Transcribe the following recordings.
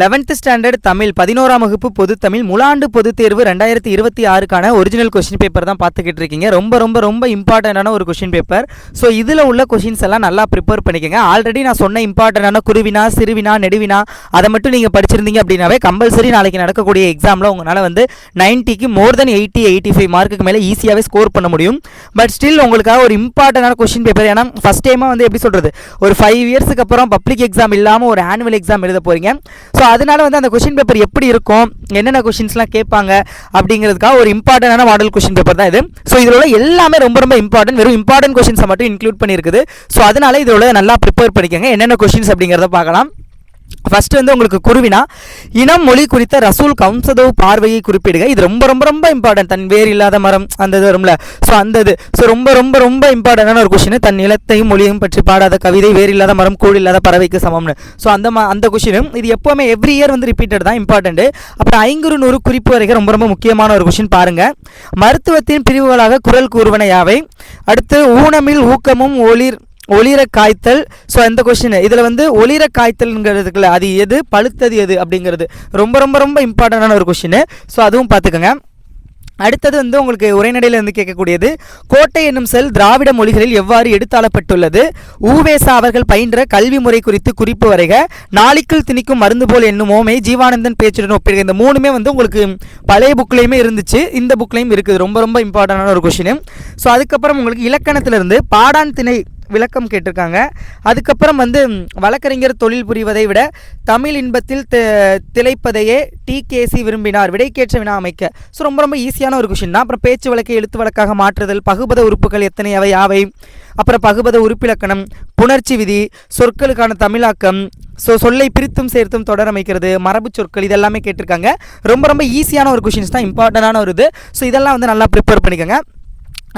11th standard Tamil 11ஆம் வகுப்பு பொது தமிழ் முலாண்டு பொதுத் தேர்வு 2026க்கான ஒரிஜினல் கொஸ்டின் பேப்பர் தான் பார்த்துக்கிட்டு இருக்கீங்க. ரொம்ப ரொம்ப ரொம்ப இம்பார்ட்டண்டான ஒரு கொஸ்டின் பேப்பர். ஸோ இதில் உள்ள கொஸ்டின்ஸ் எல்லாம் நல்லா ப்ரிப்பேர் பண்ணிக்கோங்க. ஆல்ரெடி நான் சொன்ன இம்பார்ட்டண்டான குருவினா சிறுவினா நெடுவினா அதை மட்டும் நீங்கள் படிச்சிருந்தீங்க அப்படின்னாவே கம்பல்சரி நாளைக்கு நடக்கக்கூடிய எக்ஸாமில் உங்களால் வந்து 90க்கு மோர் தென் 80-85 மார்க்குக்கு மேலே ஈஸியாகவே ஸ்கோர் பண்ண முடியும். பட் ஸ்டில் உங்களுக்காக ஒரு இம்பார்ட்டண்டான கொஸ்டின் பேப்பர். ஏன்னா ஃபஸ்ட் டைமாக வந்து எப்படி சொல்கிறது, ஒரு 5 இயர்ஸுக்கு அப்புறம் பப்ளிக் எக்ஸாம் இல்லாமல் ஒரு ஆனுவல் எக்ஸாம் எழுத போகிறீங்க. ஸோ அதனால வந்து அந்த கொஸ்டின் பேப்பர் எப்படி இருக்கும், என்னென்ன கொஸ்டின்ஸ்லாம் கேட்பாங்க அப்படிங்கிறதுக்காக ஒரு இம்பார்ட்டன்டான மாடல் கொஸ்டின் பேப்பர் தான் இது. ஸோ இதில் உள்ள எல்லாமே ரொம்ப ரொம்ப இம்பார்ட்டன்ட், வெறும் இம்பார்ட்டன்ட் கொஸ்டின்ஸை மட்டும் இன்க்ளூட் பண்ணியிருக்குது. ஸோ அதனால இதோட நல்லா ப்ரிப்பேர் பண்ணிக்கோங்க. என்னென்ன கொஸ்டின்ஸ் அப்படிங்கிறத பார்க்கலாம். ஃபர்ஸ்ட் வந்து உங்களுக்கு குருவினா இனம் மொழி குறித்த ரசூல் கம்சதோ பார்வையை குறிப்பிடுக. இது ரொம்ப ரொம்ப ரொம்ப இம்பார்ட்டன்ட். தன் வேறு இல்லாத மரம் அந்த இது வரும்ல, ஸோ அந்த இது ஸோ ரொம்ப ரொம்ப ரொம்ப இம்பார்ட்டன்டான ஒரு கொஸ்டின். தன் நிலத்தையும் மொழியையும் பற்றி பாடாத கவிதை வேறு இல்லாத மரம் கூழ் இல்லாத பறவைக்கு சமம்னு. ஸோ அந்த கொஸ்டின் இது எப்போவுமே எவ்ரி இயர் வந்து ரிப்பீட்டட் தான், இம்பார்ட்டன்ட். அப்புறம் 500 குறிப்பு வரைக்கும் ரொம்ப ரொம்ப முக்கியமான ஒரு கொஸ்டின் பாருங்க. மருத்துவத்தின் பிரிவுகளாக குரல் கூறுவன யாவை? அடுத்து ஊனமில் ஊக்கமும் ஒளிர காய்த்தல். ஸோ இந்த கொஸ்டின் இதில் வந்து ஒளிர காய்த்தல்ங்கிறதுக்குள்ள அது எது, பழுத்தது எது அப்படிங்கிறது ரொம்ப ரொம்ப ரொம்ப இம்பார்ட்டண்டான ஒரு கொஸ்டின். ஸோ அதுவும் பார்த்துக்கோங்க. அடுத்தது வந்து உங்களுக்கு உரைநடையில் வந்து கேட்கக்கூடியது, கோட்டை என்னும் செல் திராவிட மொழிகளில் எவ்வாறு எடுத்தாளப்பட்டுள்ளது? ஊவேசா அவர்கள் பயின்ற கல்வி முறை குறித்து குறிப்பு வரைக. நாளிக்குள் திணிக்கும் மருந்து போல் என்னும் ஓமை ஜீவானந்தன் பேச்சுடன் ஒப்பிடுக. இந்த மூணுமே வந்து உங்களுக்கு பழைய புக்லேயுமே இருந்துச்சு, இந்த புக்லேயும் இருக்குது. ரொம்ப ரொம்ப இம்பார்ட்டண்டான ஒரு கொஸ்டின். ஸோ அதுக்கப்புறம் உங்களுக்கு இலக்கணத்திலிருந்து பாடான் திணை விளக்கம் கேட்டிருக்காங்க. அதுக்கப்புறம் வந்து வழக்கறிஞர் தொழில் புரிவதை விட தமிழ் இன்பத்தில் திளைப்பதையே TKC விரும்பினார், விடைக்கேற்ற வினா அமைக்க. ஸோ ரொம்ப ரொம்ப ஈஸியான ஒரு கொஸ்டின் தான். அப்புறம் பேச்சு வழக்கை எழுத்து வழக்காக மாற்றுதல், பகுபத உறுப்புகள் எத்தனை அவை யாவை, அப்புறம் பகுபத உறுப்பிலக்கணம், புணர்ச்சி விதி, சொற்களுக்கான தமிழாக்கம், ஸோ சொல்லை பிரித்தும் சேர்த்தும் தொடர் அமைக்கிறது, மரபு சொற்கள், இதெல்லாமே கேட்டிருக்காங்க. ரொம்ப ரொம்ப ஈஸியான ஒரு கொஸ்டின்ஸ் தான், இம்பார்ட்டண்டான ஒரு இது. ஸோ இதெல்லாம் வந்து நல்லா ப்ரிப்பேர் பண்ணிக்கோங்க.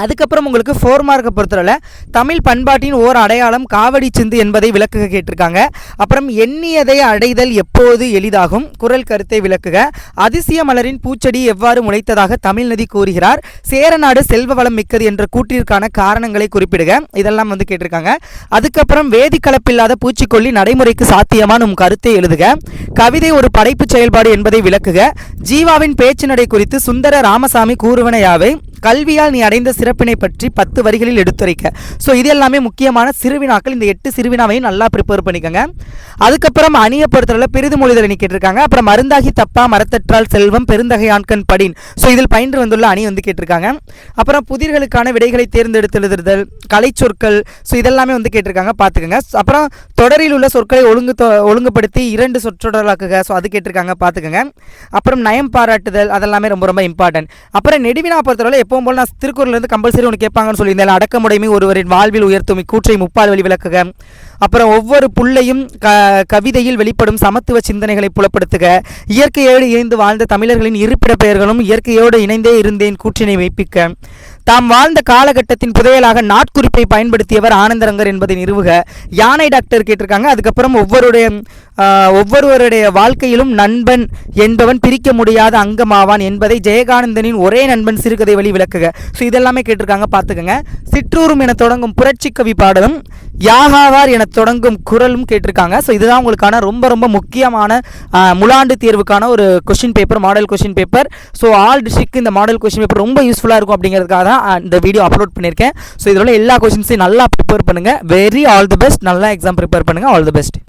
அதுக்கப்புறம் உங்களுக்கு 4 மார்க்கை பொறுத்தவரை தமிழ் பண்பாட்டின் ஓர் அடையாளம் காவடி சிந்து என்பதை விளக்குக கேட்டிருக்காங்க. அப்புறம் எண்ணியதை அடைதல் எப்போது எளிதாகும், குரல் கருத்தை விளக்குக. அதிசய மலரின் பூச்செடி எவ்வாறு முளைத்ததாக தமிழ் நதி கூறுகிறார், சேரநாடு செல்வ வளம் மிக்கது என்ற கூற்றிற்கான காரணங்களை குறிப்பிடுக. இதெல்லாம் வந்து கேட்டிருக்காங்க. அதுக்கப்புறம் வேதி கலப்பில்லாத பூச்சிக்கொல்லி நடைமுறைக்கு சாத்தியமான உம் கருத்தை எழுதுக. கவிதை ஒரு படைப்பு செயல்பாடு என்பதை விளக்குக. ஜீவாவின் பேச்சு நடை குறித்து சுந்தர ராமசாமி கூறுவன யாவை? கல்வியால் நீ அடைந்த சிறப்பினை பற்றி 10 வரிகளில் எடுத்துரைக்க. ஸோ இது எல்லாமே முக்கியமான சிறுவினாக்கள். இந்த 8 சிறுவினாவையும் நல்லா ப்ரிப்பேர் பண்ணிக்கோங்க. அதுக்கப்புறம் அணியை பொறுத்தவரை பெரிது மொழிதல் அணி கேட்டிருக்காங்க. அப்புறம் மருந்தாகி தப்பா மரத்தற்றால் செல்வம் பெருந்தகை ஆண்கண் படின். ஸோ இதில் பயின்று வந்துள்ள அணி வந்து கேட்டிருக்காங்க. அப்புறம் புதிர்களுக்கான விடைகளை தேர்ந்தெடுத்து எழுதுதல், கலை சொற்கள், ஸோ இதெல்லாமே வந்து கேட்டிருக்காங்க, பார்த்துக்கோங்க. அப்புறம் தொடரில் உள்ள சொற்களை ஒழுங்குபடுத்தி 2 சொற்றொடராக்குக. ஸோ அது கேட்டிருக்காங்க, பார்த்துக்கோங்க. அப்புறம் நயம் பாராட்டுதல், அதெல்லாமே ரொம்ப ரொம்ப இம்பார்ட்டன்ட். அப்புறம் நெடுவினா பொறுத்தவரை எப்பவும் போல் நான் திருக்குறள் கம்பல்சரி ஒன்று கேட்பாங்கன்னு சொல்லியிருந்தேன். அடக்கமுடைமை ஒருவரின் வாழ்வில் உயர்த்தும் கூற்றை முப்பால் வழி விளக்குக. அப்புறம் ஒவ்வொரு புள்ளையும் கவிதையில் வெளிப்படும் சமத்துவ சிந்தனைகளை புலப்படுத்துக. இயற்கையோடு இணைந்து வாழ்ந்த தமிழர்களின் இருப்பிட பெயர்களும் இயற்கையோடு இணைந்தே இருந்தேன் கூற்றினை மெய்ப்பிக்க. தாம் வாழ்ந்த காலகட்டத்தின் புதையலாக நாட்குறிப்பை பயன்படுத்தியவர் ஆனந்தரங்கர் என்பதை நிறுவுக. யானை டாக்டர் கேட்டிருக்காங்க. அதுக்கப்புறம் ஒவ்வொருவருடைய வாழ்க்கையிலும் நண்பன் என்பவன் பிரிக்க முடியாத அங்கமாவான் என்பதை ஜெயகானந்தனின் ஒரே நண்பன் சிறுகதை வழி விளக்குக. ஸோ இதெல்லாமே கேட்டிருக்காங்க, பார்த்துக்கோங்க. சிற்றூரும் என தொடங்கும் புரட்சி கவி பாடலும் யாகாவார் என தொடங்கும் குரலும் கேட்டிருக்காங்க. ஸோ இதுதான் உங்களுக்கான ரொம்ப ரொம்ப முக்கியமான முலாண்டு தேர்வுக்கான ஒரு question paper, model question paper. So all district இந்த மாடல் கொஸ்டின் பேப்பர் ரொம்ப யூஸ்ஃபுல்லாக இருக்கும் அப்படிங்கிறதுக்காக தான் இந்த வீடியோ அப்லோட் பண்ணியிருக்கேன். ஸோ இதில் எல்லா கொஸ்டின்ஸையும் நல்லா ப்ரிப்பேர் பண்ணுங்கள். Very all the best. நல்லா எக்ஸாம் ப்ரிப்பேர் பண்ணுங்கள். All the best.